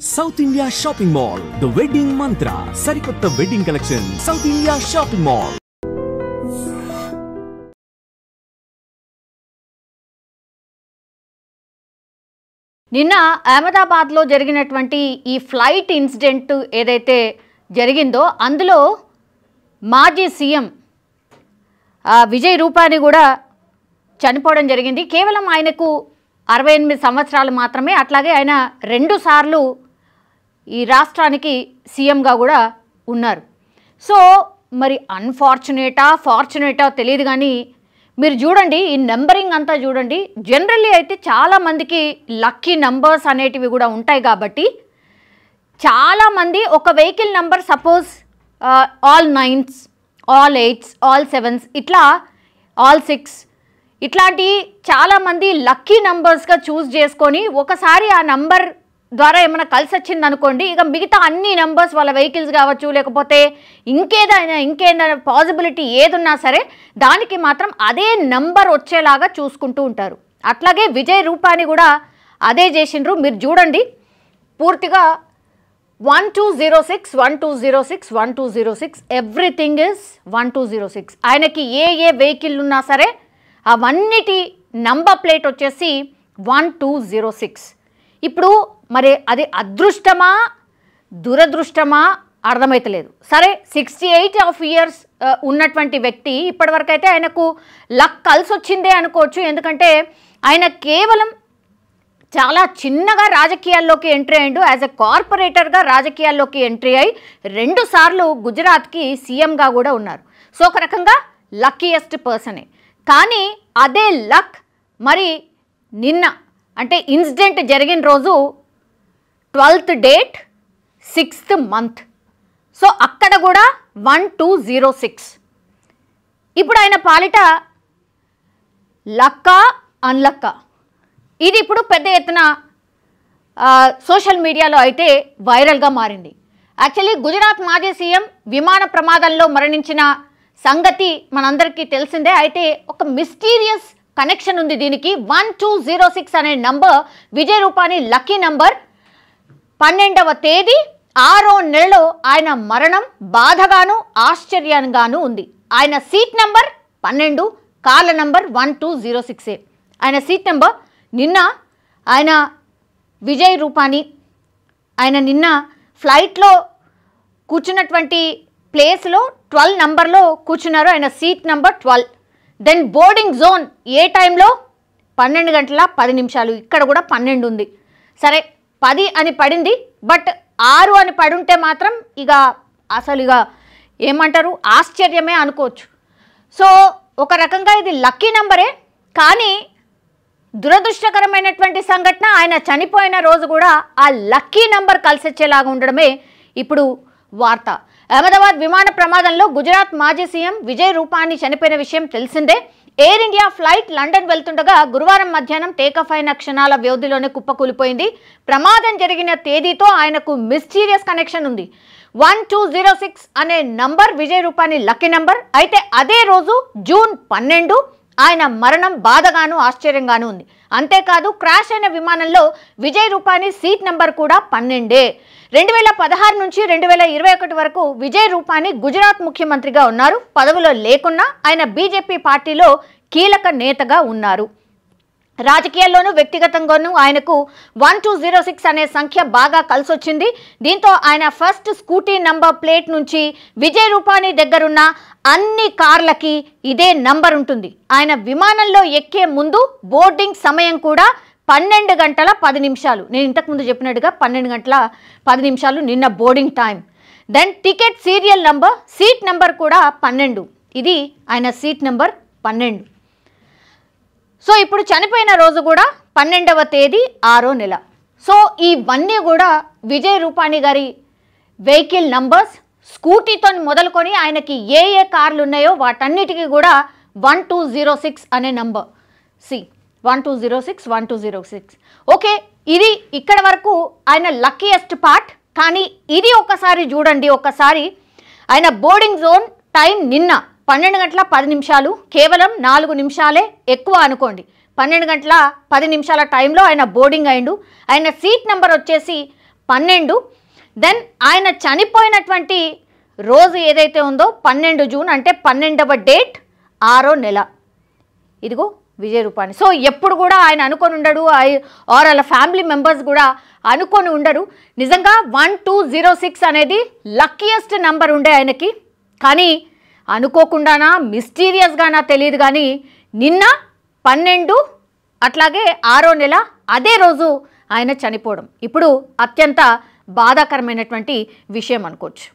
South India Shopping Mall, the wedding mantra, Sarikotta wedding collection, South India Shopping Mall. నిన్న అహ్మదాబాద్లో జరిగినటువంటి ఈ flight incident ఏదైతే జరిగిందో అందులో మాజీ సీఎం విజయ్ రూపాని కూడా చనిపోవడం జరిగింది. కేవలం ఆయనకు 68 సంవత్సరాలు మాత్రమే. అట్లాగే ఆయన 2 సార్లు ఈ రాష్ట్రానికి సీఎంగా కూడా ఉన్నారు. సో మరి అన్ఫార్చునేటా ఫార్చునేటా తెలియదు, కానీ మీరు చూడండి ఈ నెంబరింగ్ అంతా చూడండి. జనరల్లీ అయితే చాలామందికి లక్కీ నంబర్స్ అనేటివి కూడా ఉంటాయి. కాబట్టి చాలామంది ఒక vehicle number suppose all 9s, all 8s, all 7s, ఇట్లా ఆల్ 6 ఇట్లాంటి చాలామంది లక్కీ నంబర్స్గా చూస్ చేసుకొని ఒకసారి ఆ నంబర్ ద్వారా ఏమైనా కలిసి వచ్చింది అనుకోండి, ఇక మిగతా అన్ని నెంబర్స్ వాళ్ళ వెహికల్స్ కావచ్చు, లేకపోతే ఇంకేదైనా పాసిబిలిటీ ఏదున్నా సరే దానికి మాత్రం అదే నంబర్ వచ్చేలాగా చూసుకుంటూ ఉంటారు. అట్లాగే విజయ్ రూపాని కూడా అదే చేసిండ్రు. మీరు చూడండి పూర్తిగా 1206, 1206, 1206, ఎవ్రీథింగ్ ఇస్ 1206. ఆయనకి ఏ వెహికల్ ఉన్నా సరే అవన్నిటి నంబర్ ప్లేట్ వచ్చేసి 1206. ఇప్పుడు మరి అది అదృష్టమా దురదృష్టమా అర్థమైతలేదు. సరే 68 years ఉన్నటువంటి వ్యక్తి ఇప్పటివరకు అయితే ఆయనకు లక్ కలిసి వచ్చిందే అనుకోవచ్చు. ఎందుకంటే ఆయన కేవలం చాలా చిన్నగా రాజకీయాల్లోకి ఎంట్రీ అయ్యిండు. యాజ్ ఎ కార్పొరేటర్గా రాజకీయాల్లోకి ఎంట్రీ అయ్యి 2 సార్లు గుజరాత్కి సీఎంగా కూడా ఉన్నారు. సో ఒక రకంగా లక్కీయెస్ట్ పర్సనే. కానీ అదే లక్ మరి నిన్న అంటే ఇన్సిడెంట్ జరిగిన రోజు 12th date 6th month. So అక్కడ కూడా 1206. ఇప్పుడు ఆయన పాలిట లక్కా అన్లక్కా ఇది ఇప్పుడు పెద్ద ఎత్తున సోషల్ మీడియాలో అయితే వైరల్గా మారింది. యాక్చువల్లీ గుజరాత్ మాజీ సీఎం విమాన ప్రమాదంలో మరణించిన సంగతి మనందరికీ తెలిసిందే. అయితే ఒక మిస్టీరియస్ కనెక్షన్ ఉంది దీనికి. 1206 అనే నంబర్ విజయ్ రూపాని లక్కీ నంబర్. 12వ తేదీ 6వ నెలలో ఆయన మరణం బాధగాను ఆశ్చర్యంగాను ఉంది. ఆయన సీట్ నంబర్ 12, కార్ల నంబర్ 1206. ఆయన సీట్ నెంబర్ నిన్న ఆయన విజయ్ రూపాని ఆయన నిన్న ఫ్లైట్లో కూర్చున్నటువంటి ప్లేస్లో 12 నంబర్లో కూర్చున్నారు. ఆయన seat number 12. Then boarding zone A టైంలో 12:10. ఇక్కడ కూడా 12 ఉంది. సరే 10 అని పడింది, బట్ 6 అని పడుంటే మాత్రం ఇక అసలు ఇక ఏమంటారు ఆశ్చర్యమే అనుకోవచ్చు. సో ఒక రకంగా ఇది లక్కీ నంబరే. కానీ దురదృష్టకరమైనటువంటి సంఘటన ఆయన చనిపోయిన రోజు కూడా ఆ లక్కీ నంబర్ కలిసి వచ్చేలాగా ఉండడమే ఇప్పుడు వార్త. అహ్మదాబాద్ విమాన ప్రమాదంలో గుజరాత్ మాజీ సీఎం విజయ్ రూపాని చనిపోయిన విషయం తెలిసిందే. ఎయిర్ ఇండియా ఫ్లైట్ లండన్ వెళ్తుండగా గురువారం మధ్యాహ్నం టేకాఫ్ అయిన క్షణాల వ్యవధిలోనే కుప్పకూలిపోయింది. ప్రమాదం జరిగిన తేదీతో ఆయనకు మిస్టీరియస్ కనెక్షన్ ఉంది. 1206 అనే నంబర్ విజయ్ రూపాని లక్కీ నంబర్. అయితే అదే రోజు జూన్ 12 ఆయన మరణం బాధగాను ఆశ్చర్యంగాను ఉంది. అంతేకాదు క్రాష్ అయిన విమానంలో విజయ్ రూపాని సీట్ నెంబర్ కూడా 12. 2016 నుంచి 2021 వరకు విజయ్ రూపాని గుజరాత్ ముఖ్యమంత్రిగా ఉన్నారు. పదవిలో లేకున్నా ఆయన బీజేపీ పార్టీలో కీలక నేతగా ఉన్నారు. రాజకీయాల్లోనూ వ్యక్తిగతంగానూ ఆయనకు 1206 అనే సంఖ్య బాగా కలిసొచ్చింది. దీంతో ఆయన ఫస్ట్ స్కూటీ నంబర్ ప్లేట్ నుంచి విజయ్ రూపాని దగ్గరున్న అన్ని కార్లకి ఇదే నంబర్ ఉంటుంది. ఆయన విమానంలో ఎక్కే ముందు బోర్డింగ్ సమయం కూడా 12:10. నేను ఇంతకుముందు చెప్పినట్టుగా 12:10 నిన్న boarding time. Then ticket serial number, seat number కూడా 12. ఇది ఆయన సీట్ నెంబర్ 12. సో ఇప్పుడు చనిపోయిన రోజు కూడా 12వ తేదీ 6వ నెల. సో ఇవన్నీ కూడా విజయ్ రూపాని గారి వెహికల్ నంబర్స్. స్కూటీతో మొదలుకొని ఆయనకి ఏ కార్లు ఉన్నాయో వాటన్నిటికీ కూడా 1206 అనే నంబర్. 1206, 1206. ఓకే, ఇది ఇక్కడ వరకు ఆయన లక్కీయెస్ట్ పార్ట్. కానీ ఇది ఒకసారి చూడండి. ఒకసారి ఆయన బోర్డింగ్ జోన్ టైం నిన్న 12:10. కేవలం 4 నిమిషాలే ఎక్కువ అనుకోండి. 12:10 టైంలో ఆయన బోర్డింగ్ అయిండు. ఆయన సీట్ నెంబర్ వచ్చేసి 12. దెన్ ఆయన చనిపోయినటువంటి రోజు ఏదైతే ఉందో 12 జూన్ అంటే 12వ డేట్ 6వ నెల. ఇదిగో విజయ్ రూపాని. సో ఎప్పుడు కూడా ఆయన అనుకొని ఉండడు, ఆర్ వాళ్ళ ఫ్యామిలీ మెంబర్స్ కూడా అనుకొని ఉండరు. నిజంగా 1206 అనేది లక్కీయెస్ట్ నెంబర్ ఉండే ఆయనకి. కానీ అనుకోకుండానా మిస్టీరియస్గానా తెలియదు కానీ నిన్న 12 అట్లాగే 6వ నెల అదే రోజు ఆయన చనిపోవడం ఇప్పుడు అత్యంత బాధాకరమైనటువంటి విషయం అనుకోవచ్చు.